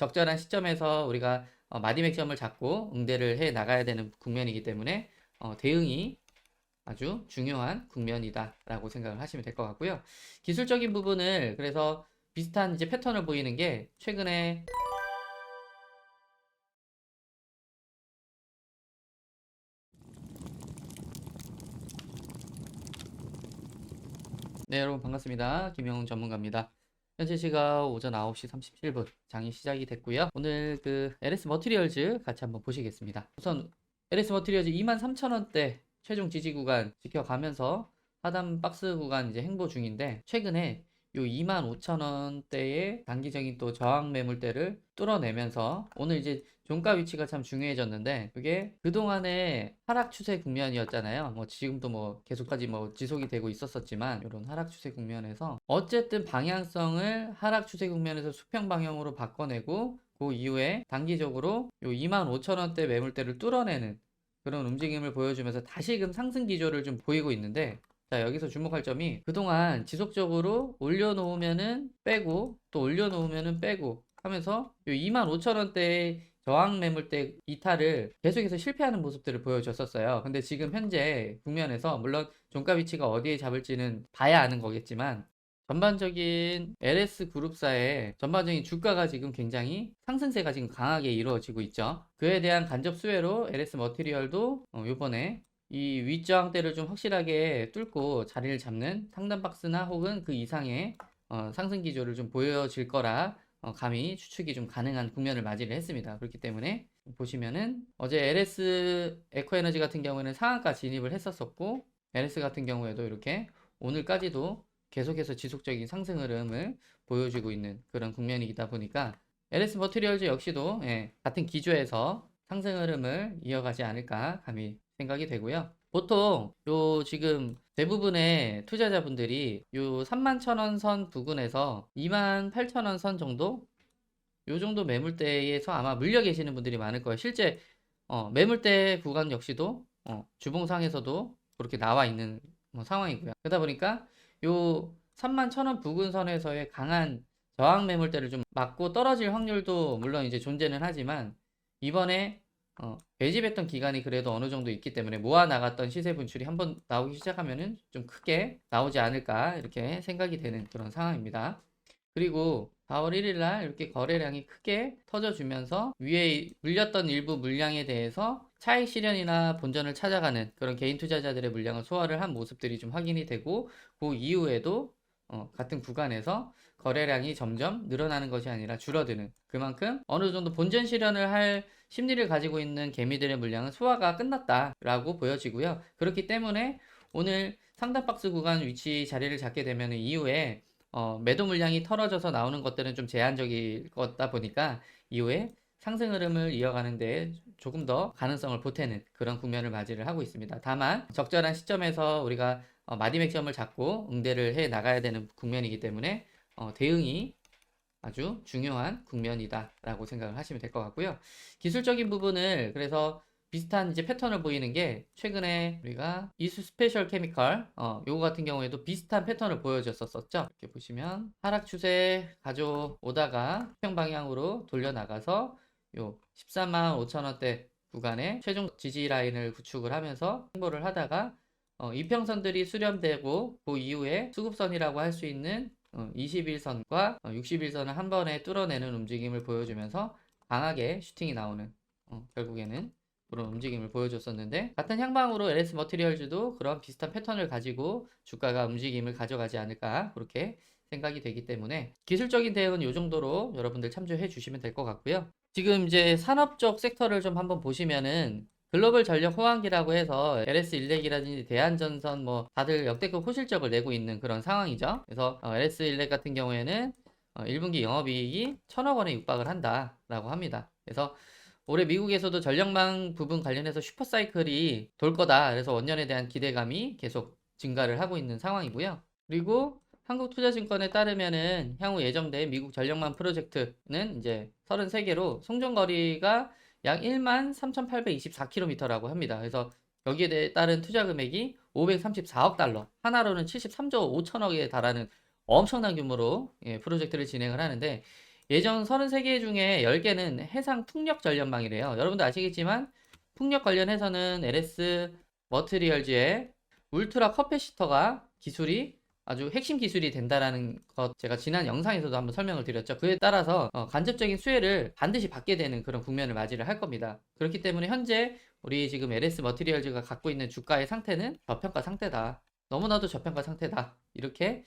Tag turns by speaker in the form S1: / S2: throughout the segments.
S1: 적절한 시점에서 우리가 마디맥점을 잡고 응대를 해 나가야 되는 국면이기 때문에 대응이 아주 중요한 국면이다라고 생각을 하시면 될 것 같고요. 기술적인 부분을 그래서 비슷한 이제 패턴을 보이는 게 최근에 네, 여러분 반갑습니다. 김영훈 전문가입니다. 현재 시각 오전 9시 37분 장이 시작이 됐고요. 오늘 그 LS 머티리얼즈 같이 한번 보시겠습니다. 우선 LS 머티리얼즈 23,000원대 최종 지지 구간 지켜가면서 하단 박스 구간 이제 행보 중인데 최근에 요 25,000원대의 단기적인 또 저항 매물대를 뚫어내면서 오늘 이제 종가 위치가 참 중요해졌는데 그게 그동안의 하락 추세 국면이었잖아요. 뭐 지금도 뭐 계속까지 뭐 지속이 되고 있었었지만 이런 하락 추세 국면에서 어쨌든 방향성을 하락 추세 국면에서 수평 방향으로 바꿔내고 그 이후에 단기적으로 요 25,000원대 매물대를 뚫어내는 그런 움직임을 보여주면서 다시금 상승 기조를 좀 보이고 있는데 자, 여기서 주목할 점이 그동안 지속적으로 올려놓으면은 빼고 또 올려놓으면은 빼고 하면서 요 25,000원대의 저항 매물대 이탈을 계속해서 실패하는 모습들을 보여줬었어요. 근데 지금 현재 국면에서 물론 종가 위치가 어디에 잡을지는 봐야 아는 거겠지만 전반적인 LS 그룹사의 전반적인 주가가 지금 굉장히 상승세가 지금 강하게 이루어지고 있죠. 그에 대한 간접 수혜로 LS 머티리얼도 요번에 이 윗저항대를 좀 확실하게 뚫고 자리를 잡는 상단 박스나 혹은 그 이상의 상승 기조를 좀 보여질 거라 감히 추측이 좀 가능한 국면을 맞이를 했습니다. 그렇기 때문에 보시면은 어제 LS 에코에너지 같은 경우에는 상한가 진입을 했었었고 LS 같은 경우에도 이렇게 오늘까지도 계속해서 지속적인 상승 흐름을 보여주고 있는 그런 국면이다 보니까 LS 머티리얼즈 역시도 같은 기조에서 상승 흐름을 이어가지 않을까 감히 생각이 되고요. 보통 요 지금 대부분의 투자자분들이 요 31,000원 선 부근에서 28,000원 선 정도 요 정도 매물대에서 아마 물려 계시는 분들이 많을 거예요. 실제 매물대 구간 역시도 주봉상에서도 그렇게 나와 있는 상황이고요. 그러다 보니까 요 31,000원 부근선에서의 강한 저항 매물대를 좀 맞고 떨어질 확률도 물론 이제 존재는 하지만 이번에 배집했던 기간이 그래도 어느 정도 있기 때문에 모아 나갔던 시세 분출이 한번 나오기 시작하면은 좀 크게 나오지 않을까 이렇게 생각이 되는 그런 상황입니다. 그리고 4월 1일 날 이렇게 거래량이 크게 터져주면서 위에 물렸던 일부 물량에 대해서 차익 실현이나 본전을 찾아가는 그런 개인 투자자들의 물량을 소화를 한 모습들이 좀 확인이 되고 그 이후에도 같은 구간에서 거래량이 점점 늘어나는 것이 아니라 줄어드는 그만큼 어느 정도 본전 실현을 할 심리를 가지고 있는 개미들의 물량은 소화가 끝났다라고 보여지고요. 그렇기 때문에 오늘 상단 박스 구간 위치 자리를 잡게 되면 이후에 매도 물량이 털어져서 나오는 것들은 좀 제한적일 거다 보니까 이후에 상승 흐름을 이어가는데 조금 더 가능성을 보태는 그런 국면을 맞이를 하고 있습니다. 다만 적절한 시점에서 우리가 마디맥점을 잡고 응대를 해 나가야 되는 국면이기 때문에 대응이 아주 중요한 국면이다라고 생각을 하시면 될 것 같고요. 기술적인 부분을 그래서 비슷한 이제 패턴을 보이는 게 최근에 우리가 이수 스페셜 케미컬 요거 같은 경우에도 비슷한 패턴을 보여줬었죠. 이렇게 보시면 하락 추세 가져오다가 수평 방향으로 돌려 나가서 요 14만 5천 원대 구간에 최종 지지 라인을 구축을 하면서 행보를 하다가 이평선들이 수렴되고 그 이후에 수급선이라고 할 수 있는 21선과 61선을 한 번에 뚫어내는 움직임을 보여주면서 강하게 슈팅이 나오는 결국에는 그런 움직임을 보여줬었는데 같은 향방으로 LS 머티리얼즈도 그런 비슷한 패턴을 가지고 주가가 움직임을 가져가지 않을까 그렇게 생각이 되기 때문에 기술적인 대응은 이 정도로 여러분들 참조해 주시면 될 것 같고요. 지금 이제 산업적 섹터를 좀 한번 보시면은 글로벌 전력 호황기라고 해서 LS 일렉이라든지 대한전선 뭐 다들 역대급 호실적을 내고 있는 그런 상황이죠. 그래서 LS 일렉 같은 경우에는 1분기 영업이익이 1,000억 원에 육박을 한다라고 합니다. 그래서 올해 미국에서도 전력망 부분 관련해서 슈퍼사이클이 돌 거다. 그래서 원년에 대한 기대감이 계속 증가를 하고 있는 상황이고요. 그리고 한국투자증권에 따르면은 향후 예정된 미국 전력망 프로젝트는 이제 33개로 송전거리가 약 13,824km라고 합니다. 그래서 여기에 따른 투자 금액이 534억 달러, 하나로는 73조 5천억에 달하는 엄청난 규모로 프로젝트를 진행을 하는데 예정 33개 중에 10개는 해상 풍력 전력망이래요. 여러분도 아시겠지만 풍력 관련해서는 LS 머트리얼즈의 울트라 커패시터가 기술이 아주 핵심 기술이 된다라는 것 제가 지난 영상에서도 한번 설명을 드렸죠. 그에 따라서 간접적인 수혜를 반드시 받게 되는 그런 국면을 맞이를 할 겁니다. 그렇기 때문에 현재 우리 지금 LS 머티리얼즈가 갖고 있는 주가의 상태는 저평가 상태다. 너무나도 저평가 상태다. 이렇게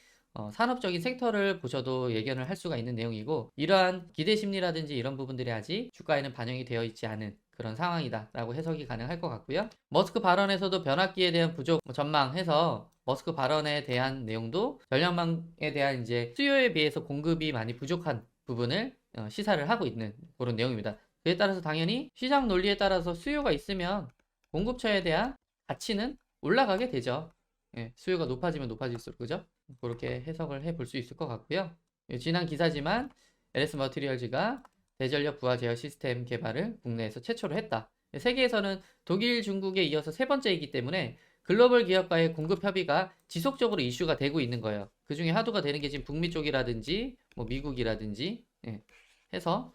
S1: 산업적인 섹터를 보셔도 예견을 할 수가 있는 내용이고, 이러한 기대 심리라든지 이런 부분들이 아직 주가에는 반영이 되어 있지 않은 그런 상황이다 라고 해석이 가능할 것 같고요. 머스크 발언에서도 변압기에 대한 부족 전망해서 머스크 발언에 대한 내용도 전력망에 대한 이제 수요에 비해서 공급이 많이 부족한 부분을 시사를 하고 있는 그런 내용입니다. 그에 따라서 당연히 시장 논리에 따라서 수요가 있으면 공급처에 대한 가치는 올라가게 되죠. 예, 수요가 높아지면 높아질수록, 그죠? 그렇게 해석을 해볼 수 있을 것 같고요. 예, 지난 기사지만 LS 머티리얼즈가 대전력 부하 제어 시스템 개발을 국내에서 최초로 했다. 예, 세계에서는 독일, 중국에 이어서 세 번째이기 때문에 글로벌 기업과의 공급 협의가 지속적으로 이슈가 되고 있는 거예요. 그 중에 하도가 되는 게 지금 북미 쪽이라든지 뭐 미국이라든지 해서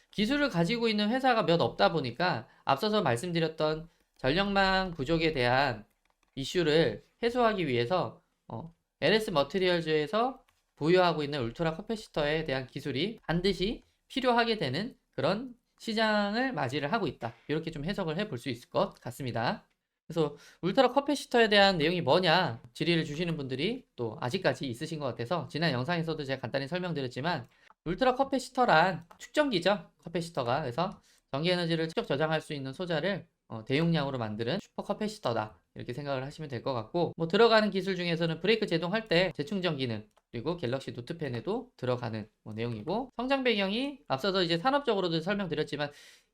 S1: 기술을 가지고 있는 회사가 몇 없다 보니까 앞서서 말씀드렸던 전력망 부족에 대한 이슈를 해소하기 위해서 LS 머티리얼즈에서 보유하고 있는 울트라 커패시터에 대한 기술이 반드시 필요하게 되는 그런 시장을 맞이를 하고 있다. 이렇게 좀 해석을 해볼 수 있을 것 같습니다. 그래서 울트라 커패시터에 대한 내용이 뭐냐 질의를 주시는 분들이 또 아직까지 있으신 것 같아서 지난 영상에서도 제가 간단히 설명드렸지만, 울트라 커패시터란 축전기죠. 커패시터가. 그래서 전기에너지를 축적 저장할 수 있는 소자를 대용량으로 만드는 슈퍼 커패시터다. 이렇게 생각을 하시면 될 것 같고, 뭐 들어가는 기술 중에서는 브레이크 제동할 때 재충전 기능, 그리고 갤럭시 노트펜에도 들어가는 내용이고, 성장 배경이 앞서서 이제 산업적으로도 설명드렸지만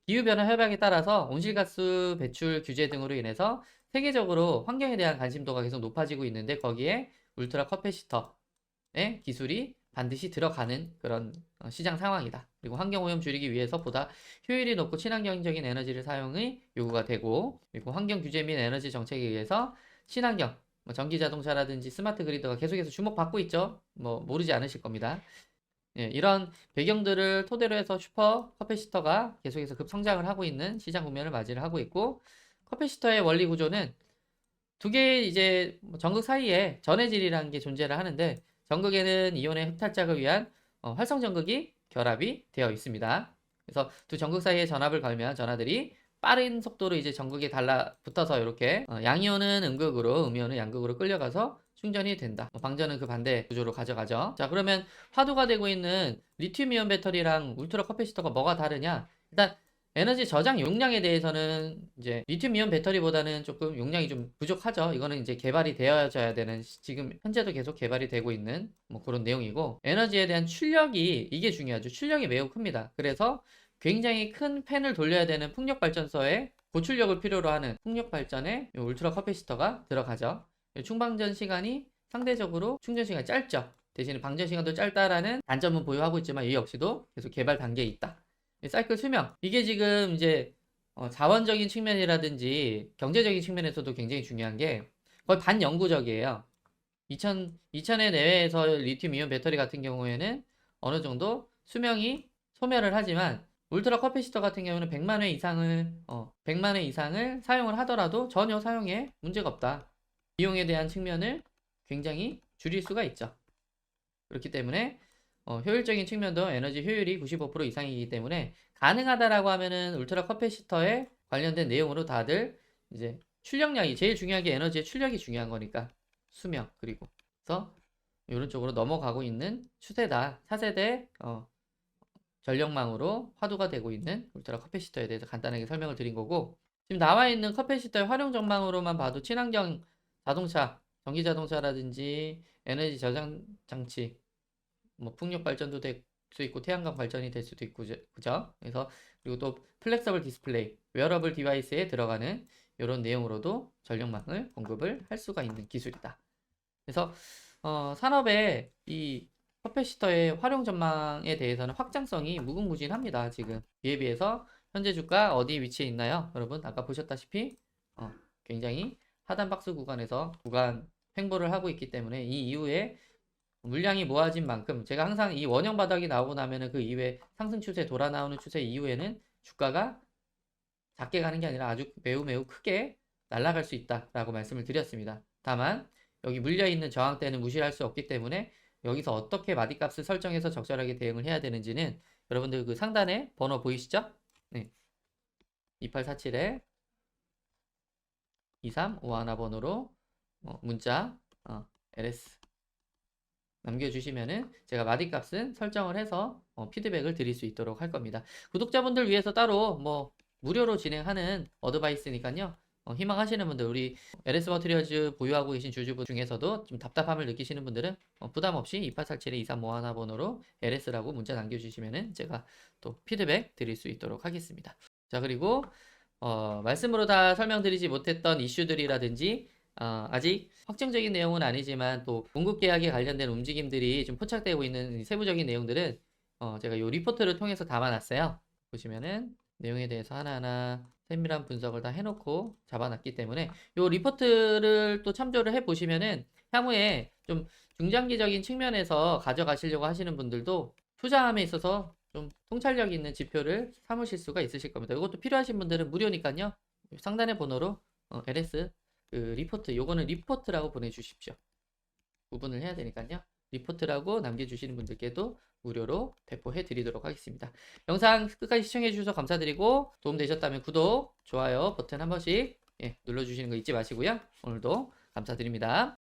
S1: 기후변화 협약에 따라서 온실가스 배출 규제 등으로 인해서 세계적으로 환경에 대한 관심도가 계속 높아지고 있는데, 거기에 울트라 커패시터의 기술이 반드시 들어가는 그런 시장 상황이다. 그리고 환경오염 줄이기 위해서 보다 효율이 높고 친환경적인 에너지를 사용이 요구가 되고, 그리고 환경 규제 및 에너지 정책에 의해서 친환경, 뭐 전기 자동차라든지 스마트 그리드가 계속해서 주목받고 있죠. 뭐 모르지 않으실 겁니다. 예, 이런 배경들을 토대로 해서 슈퍼 커패시터가 계속해서 급성장을 하고 있는 시장 국면을 맞이를 하고 있고, 커패시터의 원리 구조는 두 개의 이제 전극 사이에 전해질이라는 게 존재를 하는데, 전극에는 이온의 흡탈작을 위한 활성 전극이 결합이 되어 있습니다. 그래서 두 전극 사이에 전압을 걸면 전하들이 빠른 속도로 이제 전극에 달라붙어서 이렇게 양이온은 음극으로, 음이온은 양극으로 끌려가서 충전이 된다. 방전은 그 반대 구조로 가져가죠. 자, 그러면 화두가 되고 있는 리튬이온 배터리랑 울트라 커패시터가 뭐가 다르냐? 일단 에너지 저장 용량에 대해서는 이제 리튬이온 배터리보다는 조금 용량이 좀 부족하죠. 이거는 이제 개발이 되어져야 되는, 지금 현재도 계속 개발이 되고 있는 뭐 그런 내용이고, 에너지에 대한 출력이, 이게 중요하죠. 출력이 매우 큽니다. 그래서 굉장히 큰 팬을 돌려야 되는 풍력 발전소에 고출력을 필요로 하는 풍력 발전에 울트라 커패시터가 들어가죠. 충방전 시간이 상대적으로 충전 시간이 짧죠. 대신에 방전 시간도 짧다라는 단점은 보유하고 있지만 이 역시도 계속 개발 단계에 있다. 사이클 수명, 이게 지금 이제 자원적인 측면이라든지 경제적인 측면에서도 굉장히 중요한 게 거의 반영구적이에요. 2000회 내외에서 리튬 이온 배터리 같은 경우에는 어느 정도 수명이 소멸을 하지만, 울트라 커패시터 같은 경우는 100만 회 이상을 사용을 하더라도 전혀 사용에 문제가 없다. 비용에 대한 측면을 굉장히 줄일 수가 있죠. 그렇기 때문에 효율적인 측면도 에너지 효율이 95% 이상이기 때문에 가능하다라고 하면은 울트라 커패시터에 관련된 내용으로 다들 이제 출력량이 제일 중요한 게, 에너지의 출력이 중요한 거니까 수명, 그리고 그래서 이런 쪽으로 넘어가고 있는 추세다. 차세대 전력망으로 화두가 되고 있는 울트라 커패시터에 대해서 간단하게 설명을 드린 거고, 지금 나와 있는 커패시터의 활용 전망으로만 봐도 친환경 자동차, 전기 자동차라든지 에너지 저장 장치, 뭐 풍력 발전도 될 수 있고 태양광 발전이 될 수도 있고, 그죠? 그래서 그리고 또 플렉서블 디스플레이, 웨어러블 디바이스에 들어가는 이런 내용으로도 전력망을 공급을 할 수가 있는 기술이다. 그래서 산업의 이 커패시터의 활용 전망에 대해서는 확장성이 무궁무진합니다. 지금 이에 비해서 현재 주가 어디 위치에 있나요? 여러분 아까 보셨다시피 굉장히 하단 박스 구간에서 구간 횡보를 하고 있기 때문에 이 이후에 물량이 모아진 만큼 제가 항상 이 원형 바닥이 나오고 나면은 그 이후에 상승 추세 돌아 나오는 추세 이후에는 주가가 작게 가는 게 아니라 아주 매우 크게 날아갈 수 있다라고 말씀을 드렸습니다. 다만 여기 물려있는 저항대는 무시할 수 없기 때문에 여기서 어떻게 마디값을 설정해서 적절하게 대응을 해야 되는지는 여러분들 그 상단에 번호 보이시죠? 네. 2847에 2351 번호로 문자 LS 남겨주시면은 제가 마디값은 설정을 해서 피드백을 드릴 수 있도록 할 겁니다. 구독자분들 위해서 따로 뭐 무료로 진행하는 어드바이스니까요. 희망하시는 분들, 우리 LS 머티리얼즈 보유하고 계신 주주분 중에서도 좀 답답함을 느끼시는 분들은 부담 없이 2847에 2351 번호로 LS라고 문자 남겨주시면은 제가 또 피드백 드릴 수 있도록 하겠습니다. 자, 그리고 말씀으로 다 설명드리지 못했던 이슈들이라든지 아직 확정적인 내용은 아니지만 또 공급 계약에 관련된 움직임들이 좀 포착되고 있는 세부적인 내용들은 제가 이 리포트를 통해서 담아놨어요. 보시면은 내용에 대해서 하나하나 세밀한 분석을 다 해놓고 잡아놨기 때문에 이 리포트를 또 참조를 해보시면은 향후에 좀 중장기적인 측면에서 가져가시려고 하시는 분들도 투자함에 있어서 좀 통찰력 있는 지표를 삼으실 수가 있으실 겁니다. 이것도 필요하신 분들은 무료니까요. 상단의 번호로 LS 그 리포트, 요거는 리포트라고 보내주십시오. 구분을 해야 되니까요. 리포트라고 남겨주시는 분들께도 무료로 배포해 드리도록 하겠습니다. 영상 끝까지 시청해 주셔서 감사드리고 도움되셨다면 구독, 좋아요 버튼 한 번씩 눌러주시는 거 잊지 마시고요. 오늘도 감사드립니다.